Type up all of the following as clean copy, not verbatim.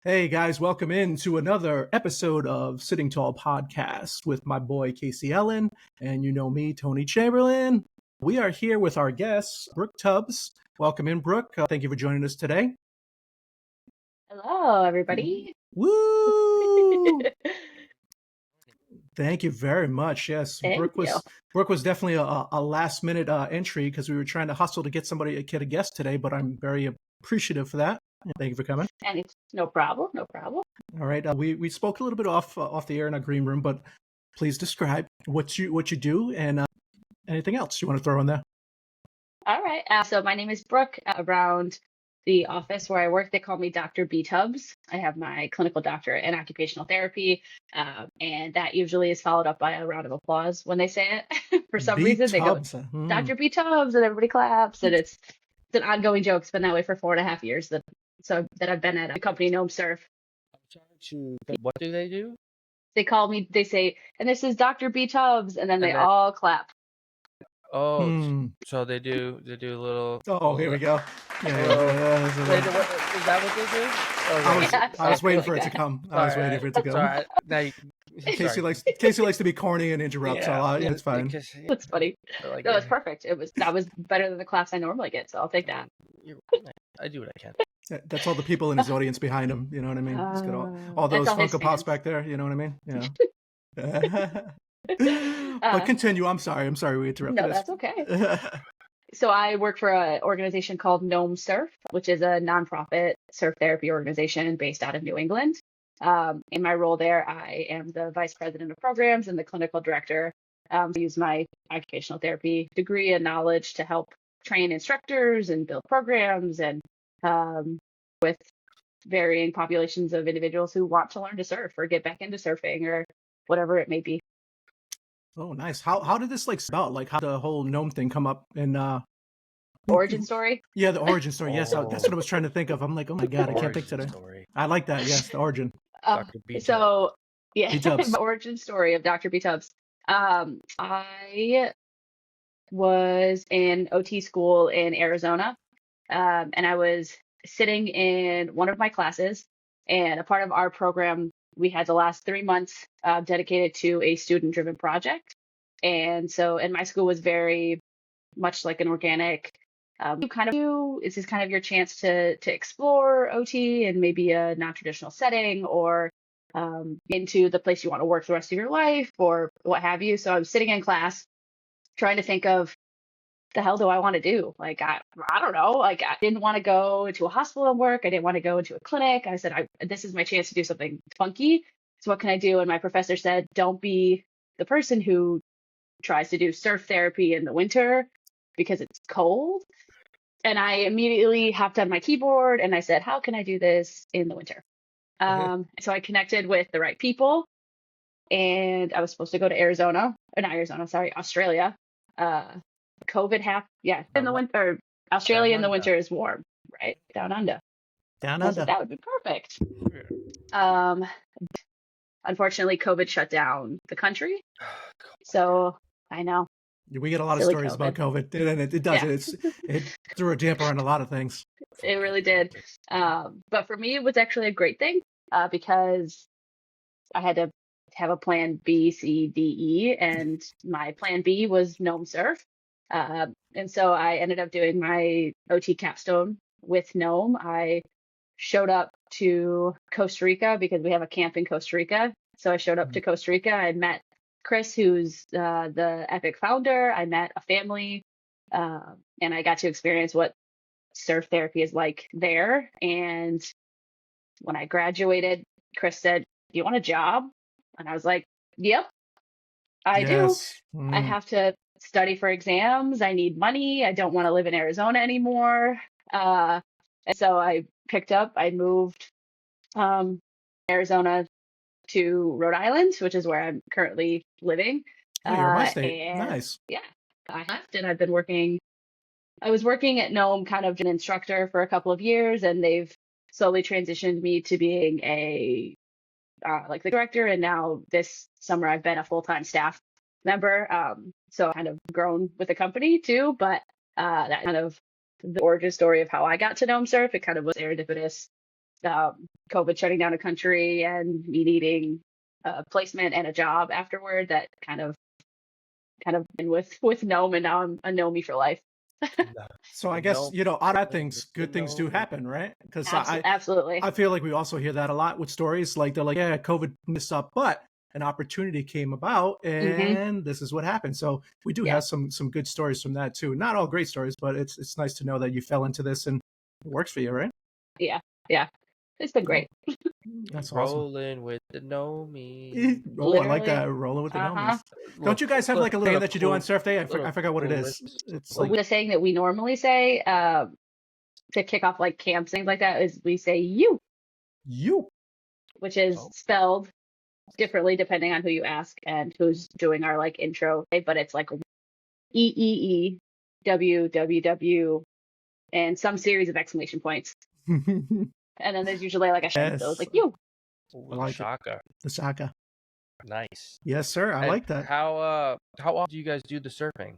Hey guys, welcome in to another episode of Sitting Tall Podcast with my boy Casey Ellen, and you know me, Tony Chamberlain. We are here with our guest, Brooke Tubbs. Welcome in, Brooke. Thank you for joining us today. Hello, everybody. Woo! Thank you very much. Yes, Thank you. Brooke was definitely a last minute entry because we were trying to hustle to get a guest today, but I'm very appreciative for that. Thank you for coming. And it's no problem, no problem. All right, we spoke a little bit off the air in our green room, but please describe what you do and anything else you want to throw in there. All right. So my name is Brooke. Around the office where I work, they call me Dr. B Tubbs. I have my clinical doctorate in occupational therapy, and that usually is followed up by a round of applause when they say it. For some B reason, they go, Tubbs. Dr. B Tubbs, and everybody claps, and it's an ongoing joke. It's been that way for 4.5 years that I've been at a company, Gnome Surf. What do they do? They call me, they say, and this is Dr. B Tubbs, and then they And then, all clap. oh, Hmm. so they do a little. Oh, here we go. Yeah, Is that what they do? Oh, I was Yeah. I was waiting for it to Okay. come. I was waiting for it to come. Sorry. Now you, sorry. Casey likes to be corny and interrupt, so it's fine. Because, That's funny. like, That was perfect. That was better than the claps I normally get, so I'll take that. I do what I can. That's all the people in his audience behind him. You know what I mean? He's got all That's those all his Funko Pops fans. back there. You know what I mean? Yeah. But Uh, continue. I'm sorry we interrupted no, us. that's okay. So I work for an organization called Gnome Surf, which is a nonprofit surf therapy organization based out of New England. In my role there, I am the vice president of programs and the clinical director. I use my occupational therapy degree and knowledge to help train instructors and build programs and with varying populations of individuals who want to learn to surf or get back into surfing or whatever it may be. Oh, nice. How did this start? Like, how the whole gnome thing come up? And Origin story. yeah, the origin story. Yes, that's Oh. what I was trying to think of. I'm like, oh my god, I can't think Origin today. story. I like that. Yes, the origin. Uh, Dr. B. so yeah, B-Tubbs. my origin story of Dr. B Tubbs. I was in OT school in Arizona, and I was sitting in one of my classes, and a part of our program, we had the last 3 months dedicated to a student-driven project. And so, and my school was very much like an organic. This is kind of your chance to explore OT in maybe a non-traditional setting or into the place you want to work the rest of your life or what have you. So I was sitting in class trying to think of the hell do I want to do? Like I don't know. Like I didn't want to go into a hospital and work. I didn't want to go into a clinic. I said this is my chance to do something funky. So what can I do? And my professor said, don't be the person who tries to do surf therapy in the winter because it's cold. And I immediately hopped on my keyboard and I said, how can I do this in the winter? So I connected with the right people and I was supposed to go to Australia. In the winter, Australia in the winter is warm, right? Down under. Down I said under. that would be perfect. Unfortunately, COVID shut down the country. So I know. We get a lot of Silly stories about COVID, and it does. Yeah. It threw a damper on a lot of things. It really did. But for me, it was actually a great thing because I had to have a plan B, C, D, E, and my plan B was Gnome Surf. And so I ended up doing my OT capstone with Gnome. I showed up to Costa Rica because we have a camp in Costa Rica. So I showed up to Costa Rica. I met Chris, who's the Epic founder. I met a family, and I got to experience what surf therapy is like there. And when I graduated, Chris said, "Do you want a job?" And I was like, "Yep, I do. I have to study for exams. I need money. I don't want to live in Arizona anymore." And so I moved Arizona to Rhode Island, which is where I'm currently living. Oh, you're in my state. And Nice. yeah, I left and I was working at Nome, kind of an instructor for a couple of years, and they've slowly transitioned me to being like the director. And now this summer I've been a full-time staff member. So kind of grown with the company too, but that kind of the origin story of how I got to Gnome Surf. It kind of was serendipitous COVID shutting down a country and me needing a placement and a job afterward, that kind of been with Gnome, and now I'm a Gnomie for life. So I guess, you know, out of things, good things do happen, right? Because absolutely. I feel like we also hear that a lot with stories. Like they're like, yeah, COVID messed up, but an opportunity came about, and this is what happened. So we do have some good stories from that too. Not all great stories, but it's nice to know that you fell into this and it works for you, right? Yeah, it's been great. That's Rolling awesome. with the Gnomie. Oh, I like that. Rolling with the Gnomies. Don't you guys have like a little thing that you do on Surf Day? I forgot what it is. It's like the saying that we normally say to kick off like camps, things like that, is we say you, which is spelled differently depending on who you ask and who's doing our like intro, but it's like EEE and some series of exclamation points. And then there's usually like a so it's like you. I like Shaka. The Shaka. Nice. Yes, sir. I like that. How often do you guys do the surfing?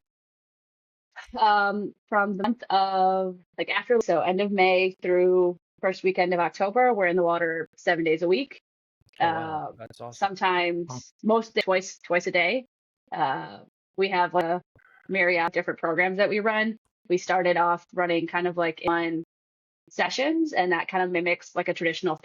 From the month of like end of May through first weekend of October, we're in the water 7 days a week. Wow. That's awesome. Sometimes twice a day. We have like a myriad of different programs that we run. We started off running kind of like in sessions, and that kind of mimics like a traditional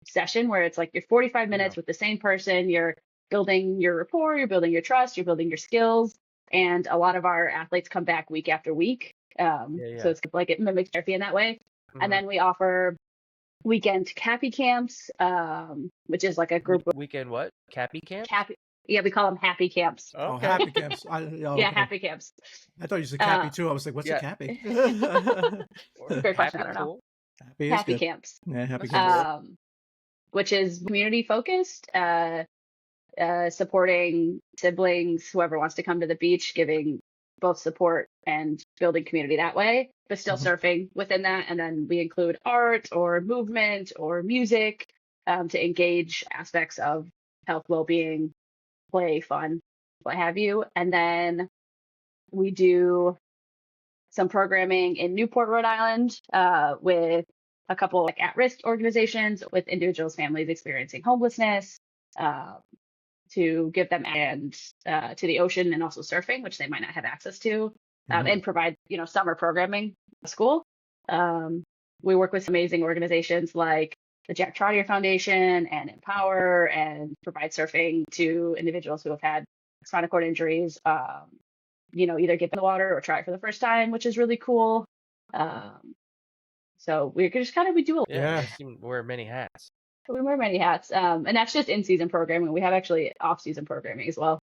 session where it's like you're 45 minutes with the same person. You're building your rapport, you're building your trust, you're building your skills, and a lot of our athletes come back week after week. So it's like it mimics therapy in that way. And then we offer weekend Cappy camps, which is like a group of weekend what? Cappy camps? Yeah, we call them happy camps. Oh, happy camps. Happy camps. I thought you said Cappy too. I was like, what's a Cappy? Great question. I don't know. Happy camps. Yeah, happy camps. Which is community focused, supporting siblings, whoever wants to come to the beach, giving both support and building community that way, but still surfing within that. And then we include art or movement or music to engage aspects of health, well-being, play, fun, what have you. And then we do some programming in Newport, Rhode Island, with a couple like at-risk organizations with individuals, families experiencing homelessness, to give them to the ocean and also surfing, which they might not have access to, and provide summer programming at school. We work with amazing organizations like the Jack Trotter Foundation and Empower, and provide surfing to individuals who have had spinal cord injuries, either get in the water or try it for the first time, which is really cool. So we just we do a wear many hats. We wear many hats, and that's just in-season programming. We have actually off-season programming as well.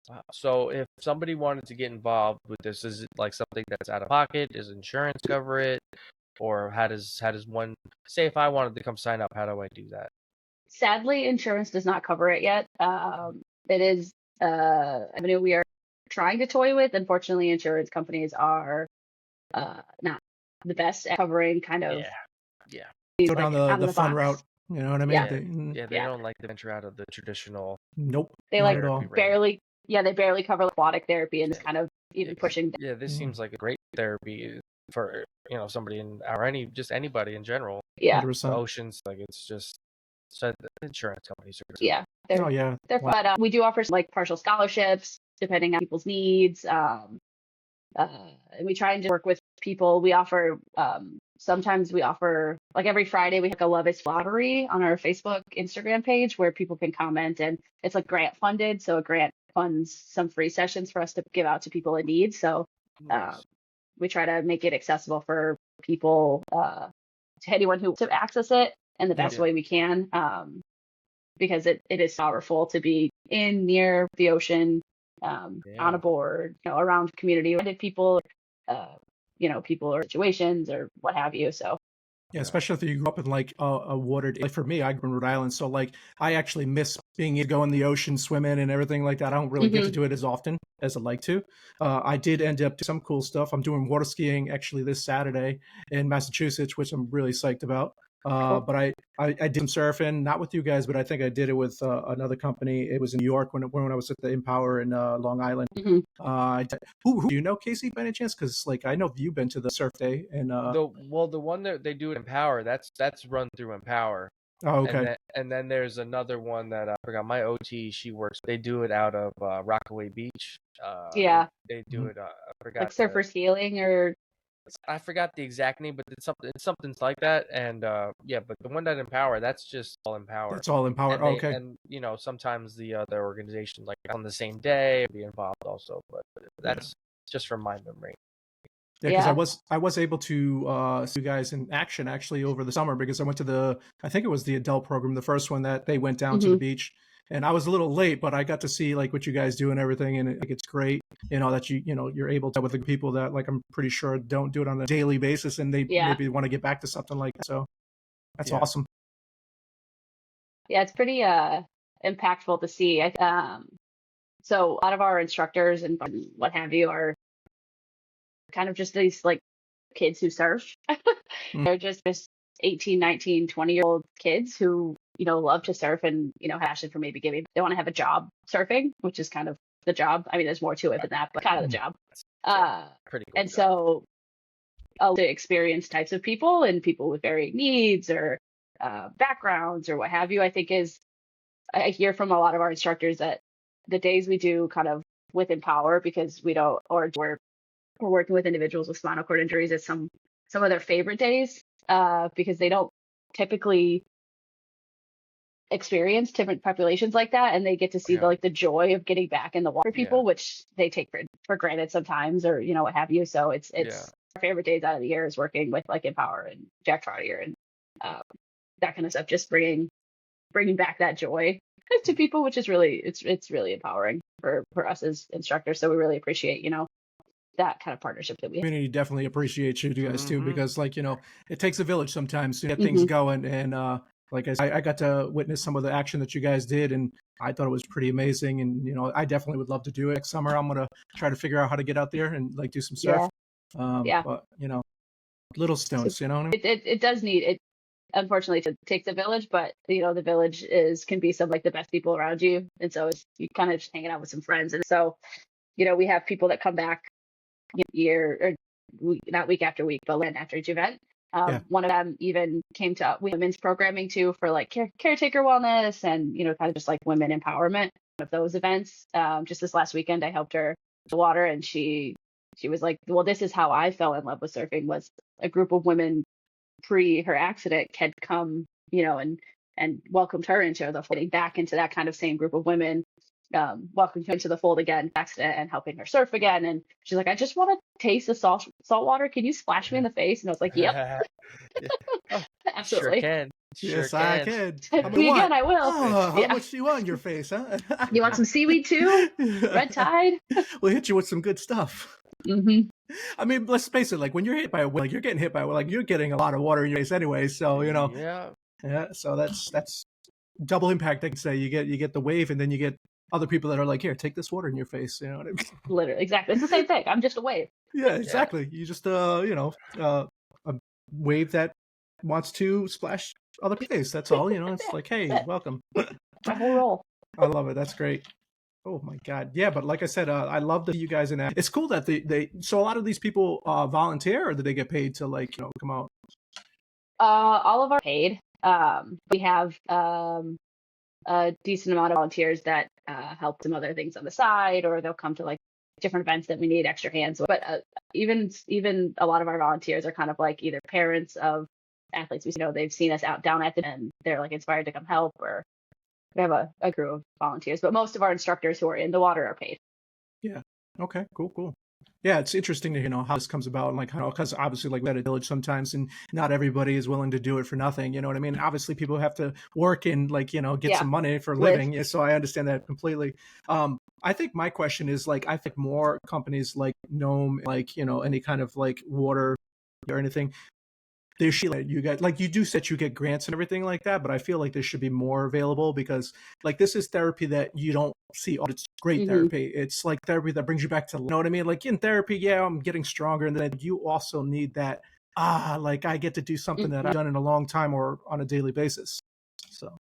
Wow. So if somebody wanted to get involved with this, is it like something that's out of pocket? Does insurance cover it? Or how does one say, if I wanted to come sign up, how do I do that? Sadly, insurance does not cover it yet. It is avenue we are trying to toy with. Unfortunately, insurance companies are not the best at covering go down the fun route. You know what I mean? They don't like to venture out of the traditional. Nope. They like barely. Yeah, they barely cover aquatic therapy, and it's kind of even pushing. Yeah, this seems like a great therapy for somebody anybody in general. Yeah, 100%. Oceans, like it's just so the insurance companies are. Yeah, they're fun. But we do offer like partial scholarships depending on people's needs. And we try and just work with people. We offer sometimes we offer like every Friday we have a Love Is lottery on our Facebook, Instagram page where people can comment, and it's like grant funded. So a grant funds some free sessions for us to give out to people in need. So we try to make it accessible for people, to anyone who to access it in the best way we can, because it is powerful to be near the ocean, on a board, around community, people, people or situations or what have you. So. Yeah, especially if you grew up in like a watered. Like for me, I grew in Rhode Island, so like I actually miss being able to go in the ocean, swimming, and everything like that. I don't really get to do it as often as I'd like to. I did end up doing some cool stuff. I'm doing water skiing actually this Saturday in Massachusetts, which I'm really psyched about. Cool. But I did some surfing, not with you guys, but I think I did it with another company. It was in New York when I was at the Empower in Long Island. Mhm. Who do you know, Casey, by any chance? Because like I know you've been to the surf day and The one that they do at Empower, that's run through Empower. oh, And okay. then there's another one that I forgot. My OT, she works. They do it out of Rockaway Beach. Yeah, They do it. I like forgot surfers healing or the exact name, but it's something like that. And yeah, but the one that Empower, that's just all Empower. That's all Empower. And Oh, they okay. and sometimes the other organization like on the same day be involved also, but that's just from my memory. Yeah, because yeah. I was able to see you guys in action actually over the summer because I went to I think it was the adult program, the first one that they went down to the Hmm. beach, and I was a little late, but I got to see like what you guys do and everything, and it's great, that you're able to with the people that like I'm pretty sure don't do it on a daily basis, and they Yeah. maybe want to get back to something like that. So that's Yeah. awesome. Yeah, it's pretty impactful to see. So a lot of our instructors and what have you are kind of just these like kids who surf. Mm. They're just 18, 19, 20-year-old kids who, love to surf and, have passion for maybe they want to have a job surfing, which is kind of the job. I mean, there's more to it than that, but kind of the job. Pretty cool And job. so the experienced types of people and people with varying needs or backgrounds or what have you, I think I hear from a lot of our instructors that the days we do kind of with Empower because we don't, or we're working with individuals with spinal cord injuries, it's some of their favorite days because they don't typically experience different populations like that, and they get to see the joy of getting back in the water for people, which they take for granted sometimes, or what have you. So it's our favorite days out of the year is working with like Empower and Jack Trotter and that kind of stuff, just bringing back that joy to people, which is really it's really empowering for us as instructors. So we really appreciate that kind of partnership that we have. Community definitely appreciates you guys too, because like it takes a village sometimes to get Mhm. things going, and like I got to witness some of the action that you guys did, and I thought it was pretty amazing. And I definitely would love to do it next summer. I'm gonna try to figure out how to get out there and like do some surf. Yeah. But little stones, you know what I mean? It does need it. Unfortunately, it takes a village, but the village can be some like the best people around you, and so you kind of just hanging out with some friends, and so we have people that come back year or not week after week, but after each event. One of them even came to women's programming too for like caretaker wellness and kind of just like women empowerment of those events. Just this last weekend, I helped her the water, and she was like, "Well, this is how I fell in love with surfing. Was a group of women pre her accident had come, and welcomed her into getting back into that kind of same group of women." Welcoming her into the fold again, accident, and helping her surf again. And she's like, "I just want to taste the salt water. Can you splash me in the face?" And I was like, "Yep, Oh, sure absolutely. can. Yes, Sure I can. can. Touch me again, I will." Oh, how Yeah. much do you want in your face, huh? You want some seaweed too? Red tide? We'll hit you with some good stuff. Hmm. I mean, let's face it. Like when you're hit by a wave, like you're getting hit by like you're getting a lot of water in your face anyway. So Yeah. yeah. So that's double impact. I can say you get the wave, and then you get other people that are like, here, take this water in your face. You know what I mean? Literally, exactly. It's the same thing. I'm just a wave. Yeah, exactly. You just a wave that wants to splash other people's face. That's all. It's like, hey, welcome. My whole role. I love it. That's great. Oh my God. Yeah, but like I said, I love to see you guys in that. It's cool that so a lot of these people volunteer, or do they get paid to like, come out? All of our paid. We have a decent amount of volunteers that help some other things on the side, or they'll come to like different events that we need extra hands with. But even a lot of our volunteers are kind of like either parents of athletes. They've seen us out down at the and they're like inspired to come help, or we have a crew of volunteers. But most of our instructors who are in the water are paid. Yeah. Okay. Cool. Yeah, it's interesting to how this comes about, and like how, because obviously like we at a village sometimes, and not everybody is willing to do it for nothing. You know what I mean? Obviously, people have to work and like get some money for a living. Yeah, so I understand that completely. I think my question is like I think more companies like Gnome, like any kind of like water or anything. There should you get like you do set you get grants and everything like that, but I feel like there should be more available because like this is therapy that you don't see. Oh, it's great therapy. It's like therapy that brings you back to, you know what I mean? Like in therapy, yeah, I'm getting stronger, and then you also need that like I get to do something that Mhm. I've done in a long time or on a daily basis. So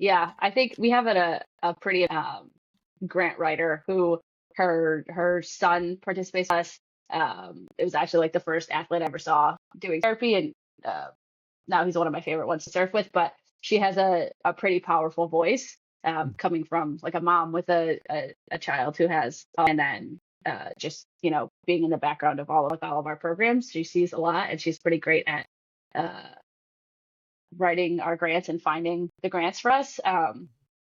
Yeah, I think we have a pretty grant writer who her son participates with us. It was actually like the first athlete I ever saw doing therapy, and now he's one of my favorite ones to surf with. But she has a pretty powerful voice, coming from like a mom with a child who has, and then just being in the background of all of our programs. She sees a lot, and she's pretty great at writing our grants and finding the grants for us.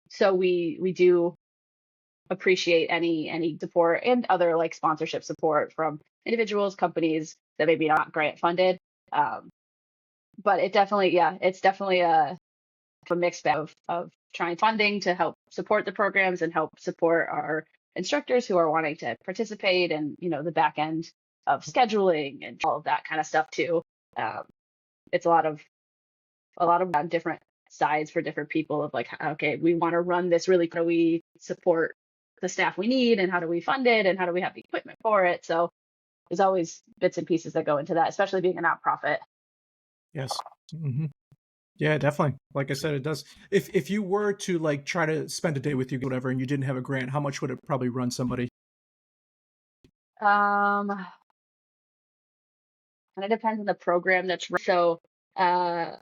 So we do appreciate any support and other like sponsorship support from individuals, companies that maybe not grant funded. Um, but it's definitely a mixed bag of trying funding to help support the programs and help support our instructors who are wanting to participate, and the back end of scheduling and all of that kind of stuff too. Um, it's a lot of different sides for different people of like, okay, we want to run this really, how do we support the staff we need, and how do we fund it, and how do we have the equipment for it? So there's always bits and pieces that go into that, especially being a nonprofit. yes. Hmm. Yeah, definitely. Like I said, it does. If you were to like try to spend a day with you, whatever, and you didn't have a grant, how much would it probably run somebody? Um, and it depends on the program that's run. So a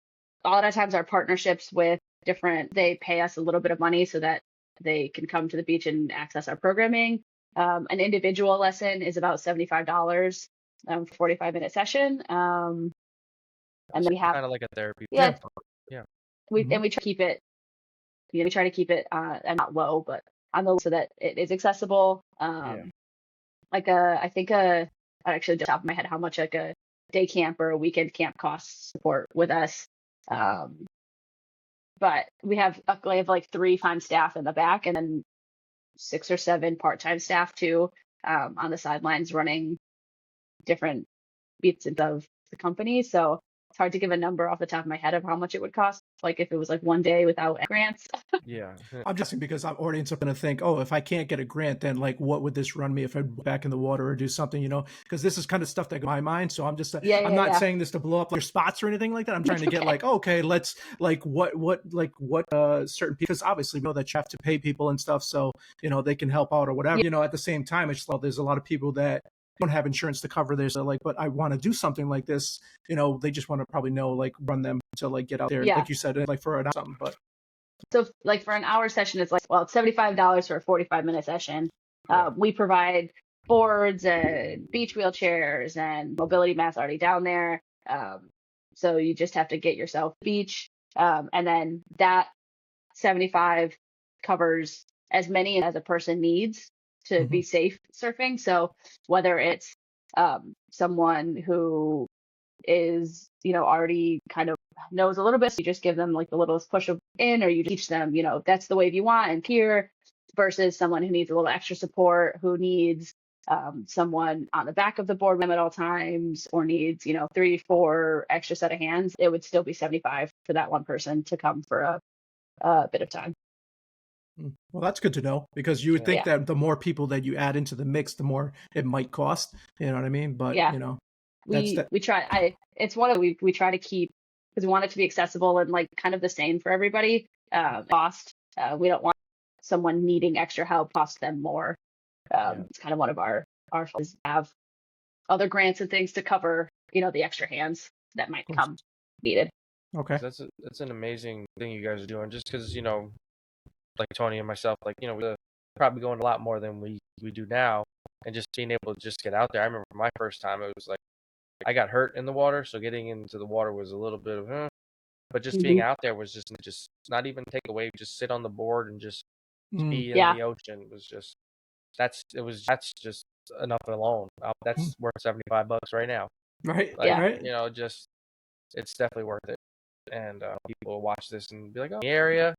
lot of times our partnerships with they pay us a little bit of money so that they can come to the beach and access our programming. An individual lesson is about $75 for 45-minute session. And then we have, Kind of like a therapy. yeah, Yeah. Hmm. we try to keep it, we try to keep it and not low, but on the so that it is accessible. Yeah. Like I actually just off the top of my head how much like a day camp or a weekend camp costs support with us. Um, but we have like 3 full-time staff in the back, and then 6 or 7 part-time staff too, on the sidelines running different bits of the company. So it's hard to give a number off the top of my head of how much it would cost, like if it was like one day without grants. Yeah. I'm just because our audience are going to think, oh, if I can't get a grant, then like, what would this run me if I go back in the water or do something, Because this is kind of stuff that goes in my mind. So I'm just, Yeah, I'm yeah, not yeah. saying this to blow up your spots or anything like that. I'm trying to get Okay. like, okay, let's like what certain because obviously we know that you have to pay people and stuff, so they can help out or whatever. Yeah, At the same time, it's like there's a lot of people that don't have insurance to cover this. So like, but I want to do something like this. They just want to probably know like run them to like get out there, yeah. like you said, like for an something. But So like for an hour session, it's like, well, it's $75 for a 45-minute session. Yeah. We provide boards and beach wheelchairs and mobility mats already down there. So you just have to get yourself to the beach. And then that 75 covers as many as a person needs to be mhm, safe surfing. So whether it's someone who is, already kind of knows a little bit, so you just give them like the littlest push of in, or you teach them, that's the wave you want and here, versus someone who needs a little extra support, who needs someone on the back of the board with them at all times, or needs, 3, 4 extra set of hands. It would still be 75 for that one person to come for a bit of time. well, that's good to know because you would Yeah. think Yeah, that the more people that you add into the mix, the more it might cost. You know what I mean? But yeah. that's that. We try. It's one of we try to keep, because we want it to be accessible and like kind of the same for everybody. Cost. We don't want someone needing extra help cost them more. Yeah. It's kind of one of our is have other grants and things to cover, the extra hands that might Of course. come needed. Okay. That's an amazing thing you guys are doing. Just because like Tony and myself, like we're probably going a lot more than we do now, and just being able to just get out there. I remember my first time, it was like I got hurt in the water, so getting into the water was a little bit of, but just being Hmm. out there was just not even take a wave, just sit on the board and just Mm, be in Yeah, the ocean was just that's just enough alone. mm. That's worth $75 right now. Right. Like yeah, Right. just it's definitely worth it. And people will watch this and be like, oh, the area.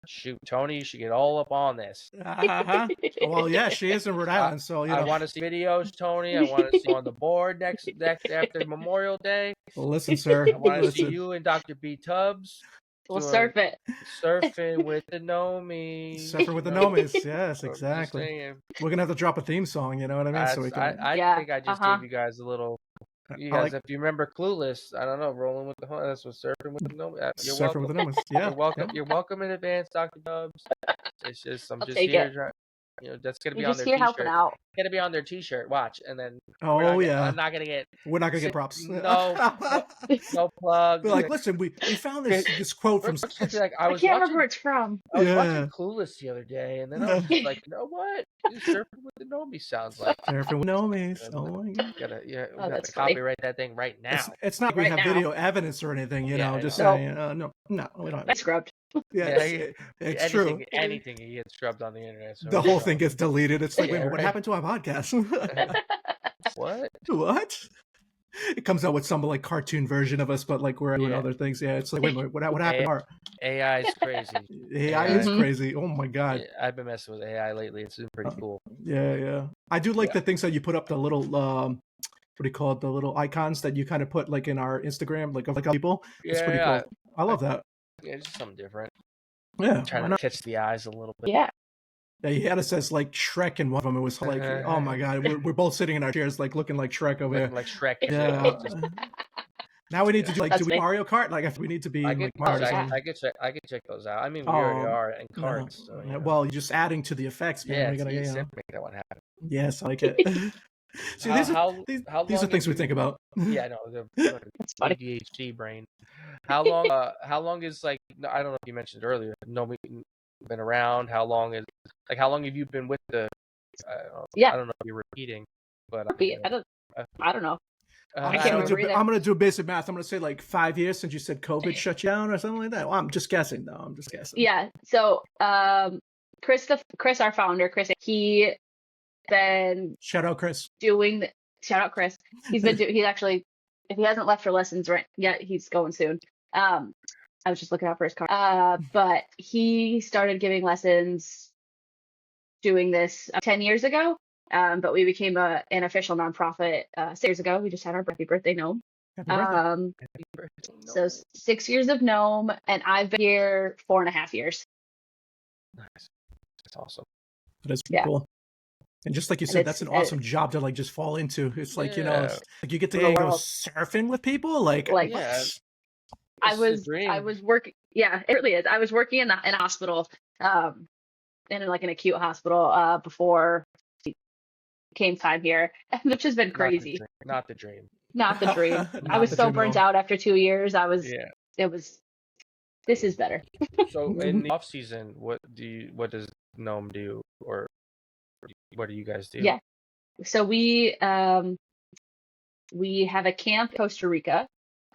Shoot, Tony, you should get all up on this. Uh-huh. Well, yeah, she is in Rhode I Island, so I want to see videos, Tony. I want to see you on the board next after Memorial Day. listen, I sir, want to see listen, you and Dr. B Tubbs we'll doing surf it. surfing with the Nomies. surfing with the Nomies. Yes, I'm just exactly. saying. We're gonna have to drop a theme song. You know what I mean? So we I can. I Yeah, think I just uh-huh. gave you guys a little You I guys, like if you remember Clueless, I don't know, rolling with the that's what surfing with the no. You're surfing welcome. with the numbers. Yeah. You're welcome. Yeah. You're welcome in advance, Dr. Dubs. It's just I'm I'll just take here. it. That's gonna be You're on just their here helping T-shirt. out. Gonna be on their T-shirt. Watch, and then Oh yeah. I'm not gonna get. We're not gonna get props. No plugs. We're like, listen, we found this quote from. Brooke's just be like, I I was can't remember watching. where it's from. I was watching Yeah. Clueless the other day, and then I was just like, you know what? Surfing with the Nomi sounds like. Surfing with Nomies. Oh my god. We Oh, gotta that's funny. copyright that thing right now. It's not like we Right have now. video evidence or anything, you Yeah, know. I Just know. saying, no, we don't. Have I scrubbed. it's true. Anything can get scrubbed on the internet. So The whole thing gets deleted. It's like, Yeah, wait, what right. happened to our podcast? What? What? It comes out with some like cartoon version of us, but like we're doing other things. Yeah, it's like, wait, what happened to our AI is crazy. AI is crazy. Oh my god. Yeah, I've been messing with AI lately. It's been pretty cool. Yeah. I do like the things that you put up, the little what do you call it? The little icons that you kind of put like in our Instagram, like of like people. It's pretty cool. I love that. Yeah, it's just something different. Yeah. Trying to catch the eyes a little bit. Yeah. Yeah, he had it says like Shrek in one of them. It was like, oh my god, we're both sitting in our chairs like looking like Shrek over Looking here. like Shrek. Yeah. Now we need to do like, That's do we me. Mario Kart? Like, if we need to be I like could, Mario. I could check those out. I mean, we already are in carts. So, Yeah, well, you're just adding to the effects, man. yeah, We gotta, it's make that one happen. Yes, I like it. See, these are things we think about. Yeah, I know. The funny. ADHD brain. How long is like? I don't know if you mentioned earlier. No, been around. How long have you been with the? I don't know if you're repeating, but I don't know. I'm gonna do basic math. I'm gonna say like 5 years since you said COVID shut you down or something like that. Well, I'm just guessing though. I'm just guessing. Yeah. So Chris, our founder, he been shout out Chris. Shout out Chris. He's been he's actually, if he hasn't left for lessons right yet, he's going soon. I was just looking out for his car. But he started giving lessons doing this 10 years ago. But we became an official nonprofit 6 years ago. We just had our happy birthday gnome. Happy birthday. So 6 years of gnome, and I've been here 4.5 years. Nice. That's awesome. That is pretty cool. And just like you said, that's an awesome job to like just fall into. It's like, you know, it's like you get to go surfing with people. Like I was working. Yeah, it really is. I was working in a hospital, in like an acute hospital, before it came time here, which has been crazy. Not the dream. Not the dream. I was so burnt out after 2 years. This is better. So in the off season, what does Gnome do, or what do you guys do? Yeah. So we have a camp in Costa Rica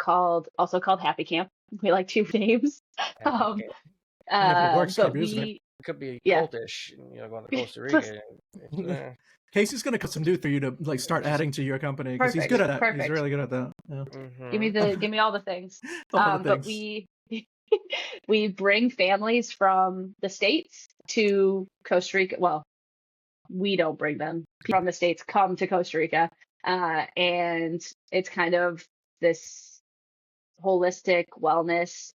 also called Happy Camp. We like 2 names. If it works, but it could be cultish, going to Costa Rica. Casey's gonna cut some dude for you to like start adding to your company because he's good at that. Perfect. He's really good at that. Yeah. Mm-hmm. Give me all the things. But we bring families from the States to Costa Rica. Well, we don't bring them. People from the States come to Costa Rica, and it's kind of this holistic wellness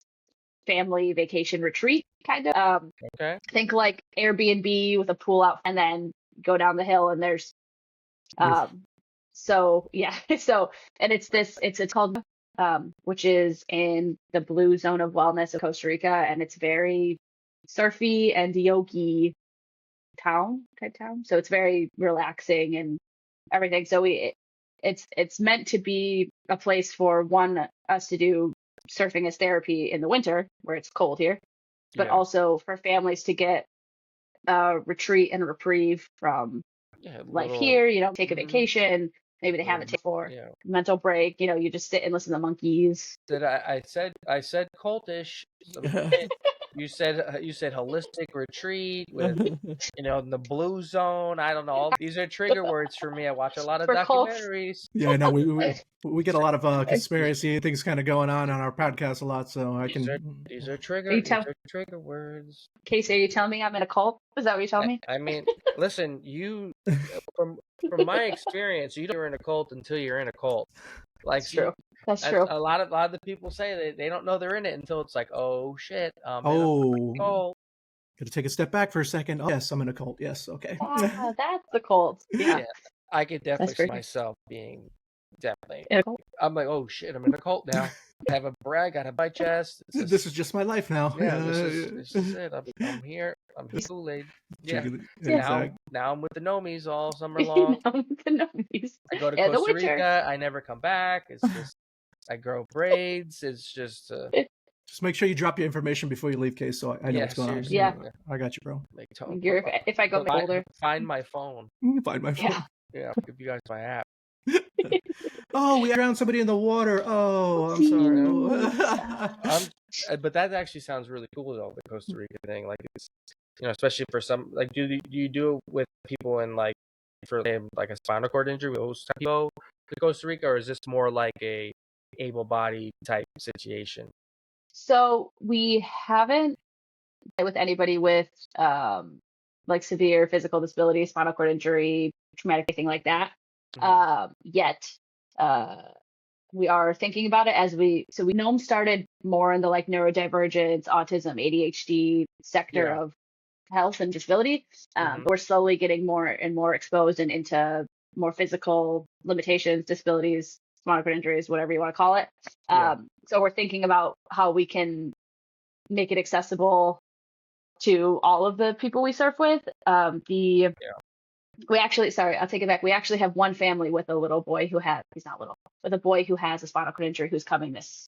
family vacation retreat kind of. Okay. Think like Airbnb with a pool out, and then go down the hill, and there's and it's called which is in the blue zone of wellness of Costa Rica, and it's very surfy and yogi type town. So it's very relaxing and everything. So it's meant to be a place for us to do surfing as therapy in the winter where it's cold here, but also for families to get a retreat and a reprieve from life here. Take a vacation. Maybe they have it for mental break. You just sit and listen to monkeys. I said cultish. You said holistic retreat with in the blue zone. I don't know. These are trigger words for me. I watch a lot of documentaries. Yeah, no, we get a lot of conspiracy things kind of going on our podcast a lot. So these are trigger words. Casey, are you telling me I'm in a cult? Is that what you're telling me? I mean, listen, you from my experience, you don't you're in a cult until you're in a cult. Like That's true. That's true. A lot of the people say they don't know they're in it until it's like, oh shit. Got to take a step back for a second. Oh, yes, I'm in a cult. Yes, okay. That's the cult. Yeah. I could definitely see myself being definitely. In a cult. I'm like, oh shit, I'm in a cult now. I have a brag, got a bite chest. This is just my life now. Yeah, this is it. I'm here. I'm Kool-Aid. Yeah. Exactly. Now I'm with the Nomies all summer long. Now with the Nomies. I go to And the Costa Witcher. Rica. I never come back. It's just I grow braids. It's just Just make sure you drop your information before you leave, Case, so I know what's going on. seriously. Yeah. I got you, bro. Like, If I go older. find my phone. Find my phone. Yeah. Yeah, I'll give you guys my app. Oh, we drowned somebody in the water. Oh, I'm sorry. But that actually sounds really cool though, the Costa Rica thing. Like it's, especially for some, like, do you do it with people in like for like a spinal cord injury, those type of people to Costa Rica, or is this more like a able-bodied type situation? So we haven't with anybody with like severe physical disability, spinal cord injury, traumatic, anything like that. Yet. We are thinking about it so we know started more in the like neurodivergence, autism, ADHD sector of health and disability. But we're slowly getting more and more exposed and into more physical limitations, disabilities, spinal cord injuries, whatever you want to call it. So we're thinking about how we can make it accessible to all of the people we surf with. We actually, sorry, I'll take it back. We actually have one family with a little boy he's not little, with a boy who has a spinal cord injury who's coming this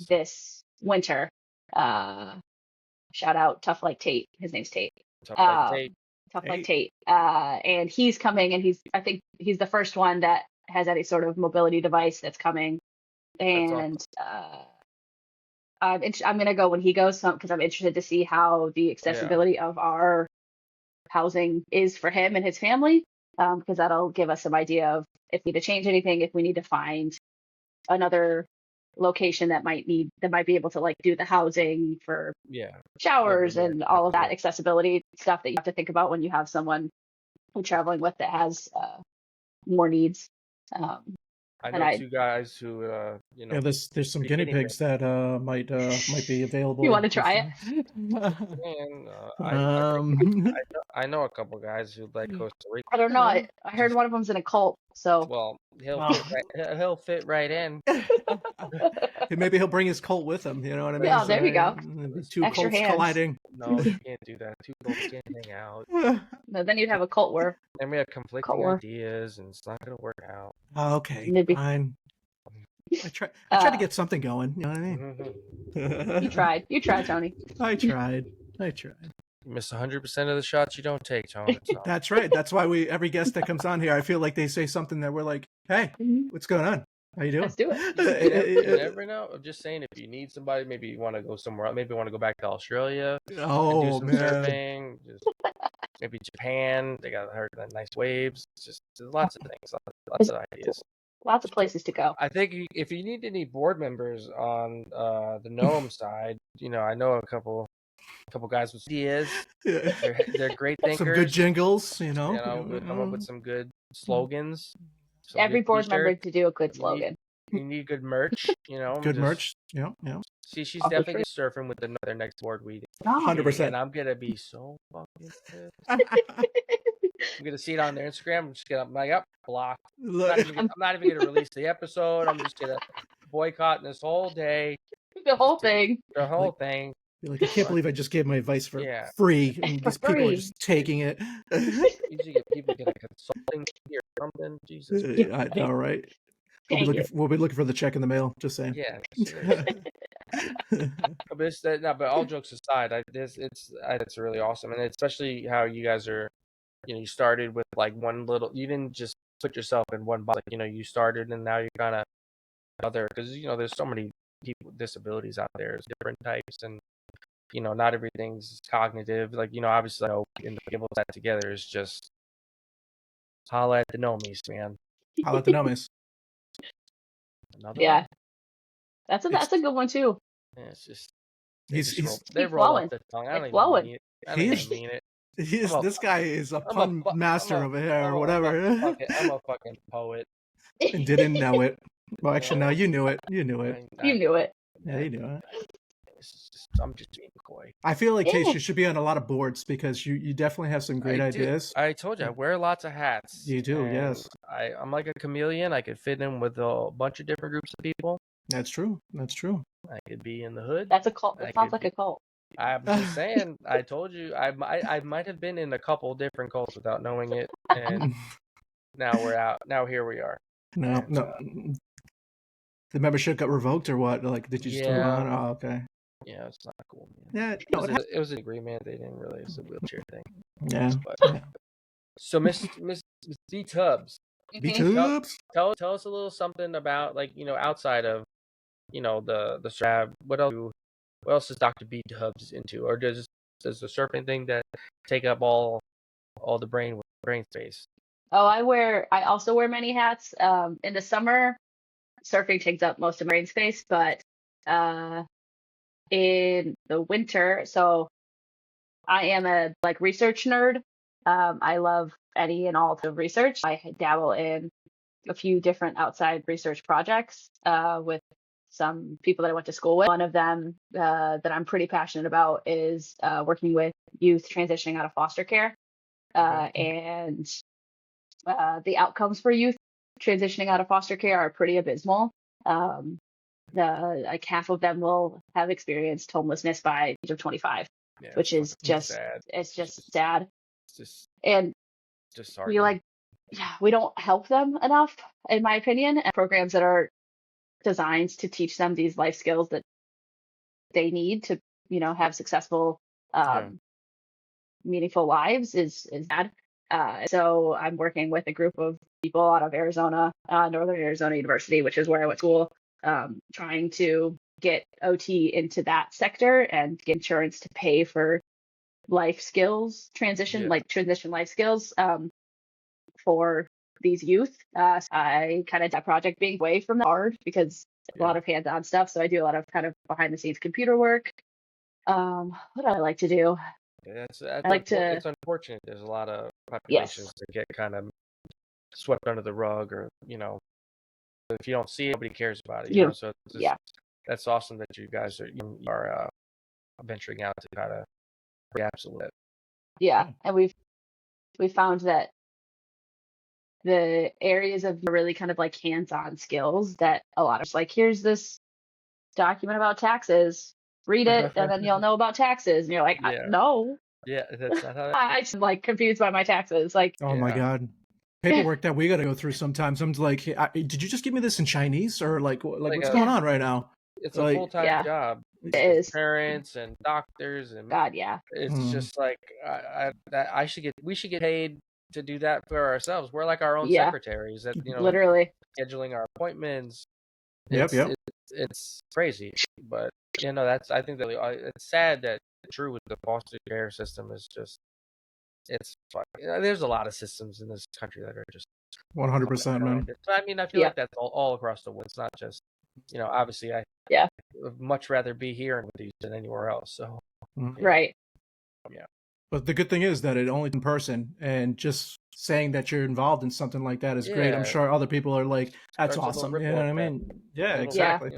this winter. Shout out Tough Like Tate. His name's Tate. Tough Like Tate. And he's coming, and I think he's the first one that has any sort of mobility device that's coming. And I'm going to go when he goes, because I'm interested to see how the accessibility of our housing is for him and his family, because that'll give us some idea of if we need to change anything, if we need to find another location that might be able to like do the housing for showers and all of that accessibility stuff that you have to think about when you have someone you're traveling with that has more needs. I know two guys who there's some guinea pigs that might be available. You want to try it? I know a couple guys who like Costa Rica. I don't know. I heard one of them's in a cult, so well he'll fit right in. Maybe he'll bring his cult with him. You know what I mean? Yeah, there you go. Two extra cults hands. colliding. No, you can't do that. Two cults can't hang out. No, then you'd have a cult war. Then we have conflicting ideas, and it's not going to work out. Okay, fine. I tried to get something going. You know what I mean? You tried, Tony. I tried. You miss 100% of the shots you don't take, Tony. So. That's right. That's why every guest that comes on here, I feel like they say something that we're like, "Hey, what's going on? How you doing?" Let's do it. You never know. I'm just saying, if you need somebody, maybe you want to go somewhere else. Maybe you want to go back to Australia. Oh, and do some man. surfing. Maybe Japan. They got nice waves. Just lots of things. Lots of ideas. Lots of places to go. I think if you need any board members on the Gnome side, I know a couple guys with ideas. They're great thinkers. Some good jingles, we come up with some good slogans. Every board member to do a good slogan. You need good merch, Good merch. Yeah. See, she's definitely surfing with their next board meeting. 100%. And I'm gonna be so fucking pissed. I'm gonna see it on their Instagram. I'm just gonna block. I'm not even gonna release the episode. I'm just gonna boycott this whole day. The whole thing. The whole thing. Like, I can't believe I just gave my advice for free, and these people are just taking it. Usually get people get a consulting fee or something. Jesus. I know, right? We'll be looking for the check in the mail. Just saying. Yeah. But all jokes aside, it's really awesome, and especially how you guys are. You started with like one little. You didn't just put yourself in one box. You started, and now you're kind of other, because there's so many people with disabilities out there. There's different types, and not everything's cognitive. Like obviously, in the people that together is just holla at the Nomies, man. Holla at the Nomies. Yeah, that's a good one too. Yeah, it's just they roll off the tongue. I don't even mean it. This guy is a pun master over here, or whatever. I'm a fucking poet. And didn't know it. Well, actually, no, you knew it. You knew it. You knew it. Yeah, you knew it. I'm just being coy. I feel like Case, Yeah. you should be on a lot of boards because you definitely have some great ideas. I told you I wear lots of hats. You do, and yes. I'm like a chameleon. I could fit in with a bunch of different groups of people. That's true. That's true. I could be in the hood. That's a cult. I That sounds could like a cult. I'm just saying. I told you I might have been in a couple different cults without knowing it, and now we're out. Now here we are. No, And, no. The membership got revoked or what? Like, did you just move on? Oh, okay. Yeah, it's not cool, man. Yeah, It was an agreement. They didn't really. It's a wheelchair thing. yeah. But, Yeah. so Miss B Tubbs, B-tubes? tell us a little something about, like, outside of the strap. What else is Dr. B Tubbs into, or does the surfing thing that take up all the brain space? Oh, I also wear many hats. In the summer, surfing takes up most of my brain space, but in the winter, so I am a research nerd. I love any and all of research. I dabble in a few different outside research projects with some people that I went to school with. One of them that I'm pretty passionate about is working with youth transitioning out of foster care. And the outcomes for youth transitioning out of foster care are pretty abysmal. Like half of them will have experienced homelessness by the age of 25, which is just sad. It's just sad. It's just And sorry. we don't help them enough, in my opinion. And programs that are designed to teach them these life skills that they need to, have successful, meaningful lives is bad. So I'm working with a group of people out of Arizona, Northern Arizona University, which is where I went to school, trying to get OT into that sector and get insurance to pay for life skills transition life skills for these youth. So I kind of that project being away from the hard because a lot of hands-on stuff. So I do a lot of kind of behind the scenes computer work. What do I like to do? It's unfortunate. There's a lot of populations that get kind of swept under the rug, or if you don't see it, nobody cares about it. So that's awesome that you guys are venturing out to kind of gaps a little bit. Yeah, and we found that the areas of really kind of like hands-on skills that a lot of here's this document about taxes, read it, and then you'll know about taxes. And you're like, no. Yeah, that's not how I'm confused by my taxes. Oh my God. Paperwork that we got to go through sometimes. I'm like, hey, did you just give me this in Chinese, or what's going on right now? It's a full-time job. It is. Parents and doctors and God, yeah. It's just like we should get paid to do that for ourselves. We're like our own secretaries that literally scheduling our appointments. Yep. It's crazy, but I think that it's sad that true with the foster care system is just it's there's a lot of systems in this country that are just 100%, man. But I mean, I feel like that's all across the world. It's not just obviously I would much rather be here with these than anywhere else. So right. Yeah. But the good thing is that it only in person, and just saying that you're involved in something like that is great. I'm sure other people are like, that's awesome. You know what I mean? Yeah, exactly.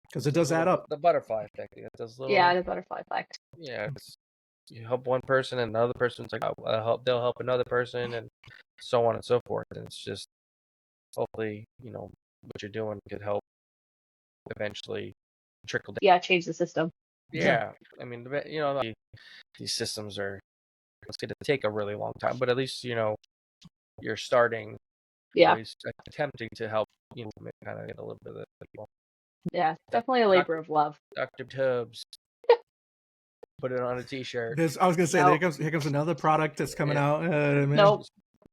Because it does add up. The butterfly effect. It does the butterfly effect. Yeah, you help one person, and another person's like, they'll help another person, and so on and so forth. And it's just hopefully, what you're doing could help eventually trickle down. Yeah, change the system. Yeah. I mean, these systems it's going to take a really long time, but at least you're starting. Yeah. At least attempting to help kind of get a little bit of the people. Yeah, definitely a labor of love. Dr. Tubbs. Put it on a T-shirt. I was gonna say, here comes another product that's coming out. Nope.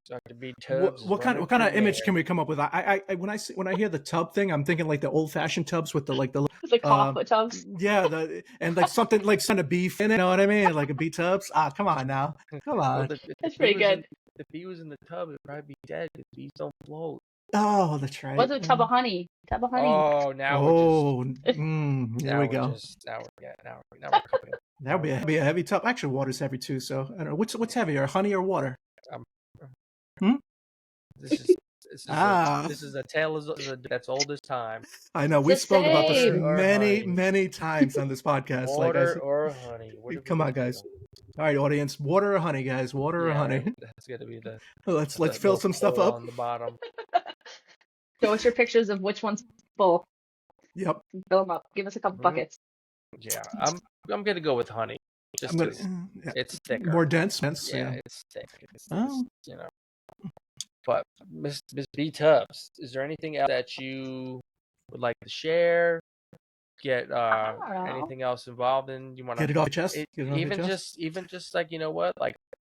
Dr. B Tubbs. What kind of image can we come up with? I when I hear the tub thing, I'm thinking like the old fashioned tubs with the clawfoot tubs. Yeah, and like something like some beef in it. You know what I mean? Like a B Tubbs. Come on now, come on. That's pretty good. If he was in the tub, it'd probably be dead because bees don't float. Oh, that's right. What's a tub of honey? Tub of honey. Oh, now there we go. Now we're cooking. That would be a heavy tub. Actually, water's heavy too. So I don't know what's heavier, honey or water. This is This is a tale that's old as time. I know we spoke about this Water many times on this podcast. Water or honey? Come on, guys. All right, audience. Water or honey, guys? Water or honey? That's gonna be the. Let's fill some stuff up on the bottom. Show us your pictures of which one's full. Yep. Fill them up. Give us a couple buckets. Yeah, I'm gonna go with honey. Just it's thicker. More dense. Yeah, it's thick. Oh. You know. But Miss B Tubbs, is there anything else that you would like to share? Get anything else involved in? You want to get it off your chest? Even just like, you know what, like,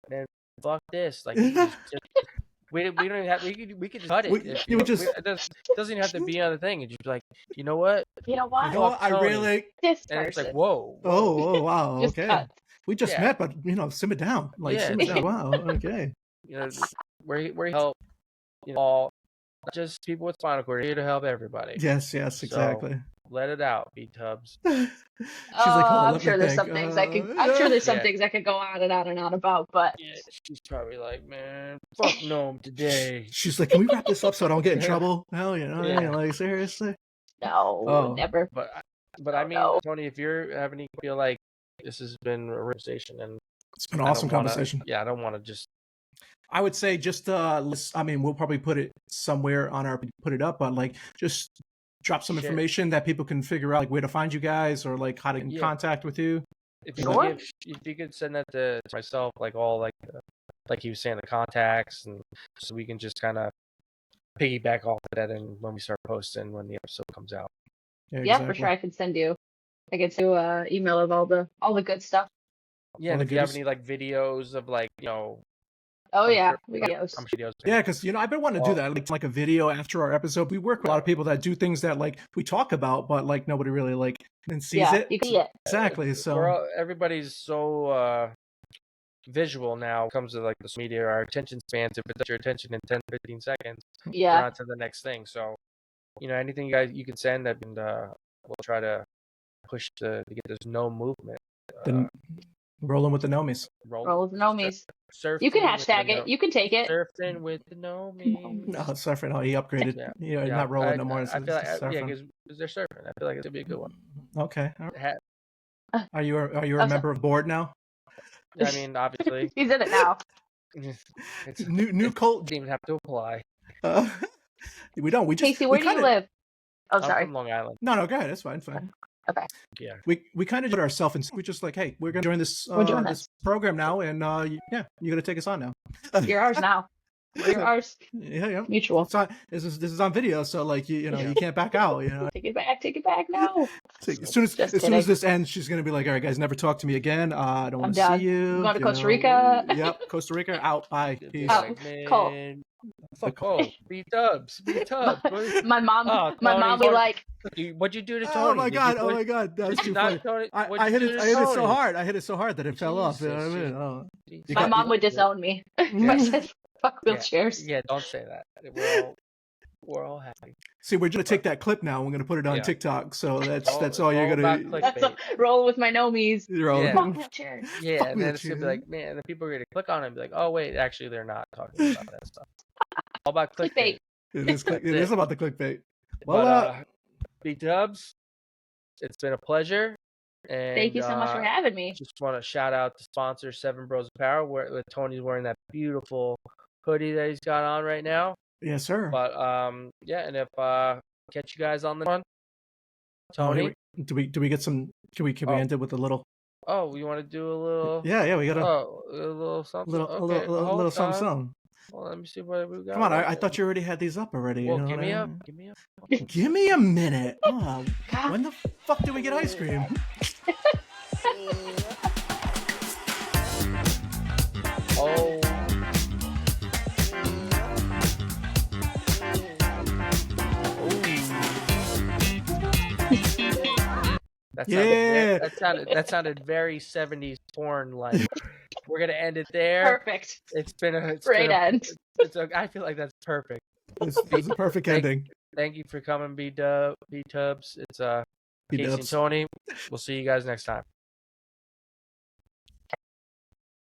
man, fuck this. Like, we don't even have. We could just cut it. It doesn't even have to be on the thing. It's just like, you know what? I really. This and it's like, whoa. Oh wow. Okay. Cut. We just met, but simmer down. Simmer down. Wow. Okay. We're help. All, not just people with spinal cord. We're here to help everybody. Yes, exactly. Let it out, B Tubbs. She's like, I'm sure there's some things I could. I'm sure there's some things I could go on and on and on about, but she's probably like, man, fuck no today. She's like, can we wrap this up so I don't get in trouble? Hell, like seriously. No, never. But I mean, Tony, if you're having feel like this has been a conversation and it's been an awesome conversation. I don't want to just. I would say just we'll probably put it somewhere put it up, but like just drop some information that people can figure out, like where to find you guys or like how to get in contact with you. If you could send that to myself, like all like he was saying, the contacts, and so we can just kind of piggyback off of that, and when we start posting when the episode comes out. Yeah, exactly. For sure. I can send you an email of all the good stuff. Yeah, and if you have any like videos of like, Oh, yeah. We got videos. Yeah, because, I've been wanting to do that, like a video after our episode. We work with a lot of people that do things that, like, we talk about, but, like, nobody really, like, sees it. You can see it. Exactly. So everybody's so visual now when it comes to, like, this media. Our attention spans, if it's your attention in 10, 15 seconds, we're on to the next thing. So, anything you can send, and we'll try to push to get this no movement. Rolling with the Nomies. Roll with the Nomies. You can hashtag it. You can take it. Surfing with the Nomies. No, surfing. No, he upgraded. Not rolling no more. I feel like because they're surfing. I feel like it's gonna be a good one. Okay. Are you a member of the board now? I mean, obviously. He's in it now. It's new cult. Didn't even have to apply. We don't. We just. Casey, where do you live? Oh, sorry. I'm from Long Island. No, go ahead. That's fine. Okay. Yeah. We kind of did ourselves, and we're just like, hey, we're gonna join this this program now, and you're gonna take us on now. You're ours now. We're ours. Yeah. Mutual. This is on video, so like you can't back out. Take it back now. As soon as this ends, she's gonna be like, all right, guys, never talk to me again. I don't want to see you. I'm going to Costa Rica. Yep, Costa Rica out. Bye. Peace. Cool. B Tubbs. My mom be like, what'd you do to Tony? Oh my god, that was too funny. I hit it so hard. I hit it so hard that it fell off. You know what I mean? My mom would disown me. I said, fuck wheelchairs. Yeah, don't say that. We're all happy. See, we're gonna take that clip now. We're gonna put it on TikTok. So that's all you're gonna roll with my Nomies. Fuck wheelchairs. Yeah, and then it's gonna be like, man, the people are gonna click on it and be like, oh wait, actually they're not talking about that stuff. All about clickbait. It is about the clickbait. Well, B Tubbs, it's been a pleasure. And thank you so much for having me. Just want to shout out the sponsor, Seven Bros Apparel, where Tony's wearing that beautiful hoodie that he's got on right now. Yes, sir. But and if catch you guys on the one, Tony. Do we get some? Can we end it with a little? Oh, you want to do a little? Yeah, we got a little something. A little something. Well, let me see what we got. Come on, I thought you already had these up already. Well, give me a minute. Oh, when the fuck did we get ice cream? Oh. That sounded very 70s porn like. We're gonna end it there. Perfect. It's been a great end. I feel like that's perfect. It's a perfect ending. Thank you for coming, B Tubbs. It's Casey and Tony. We'll see you guys next time.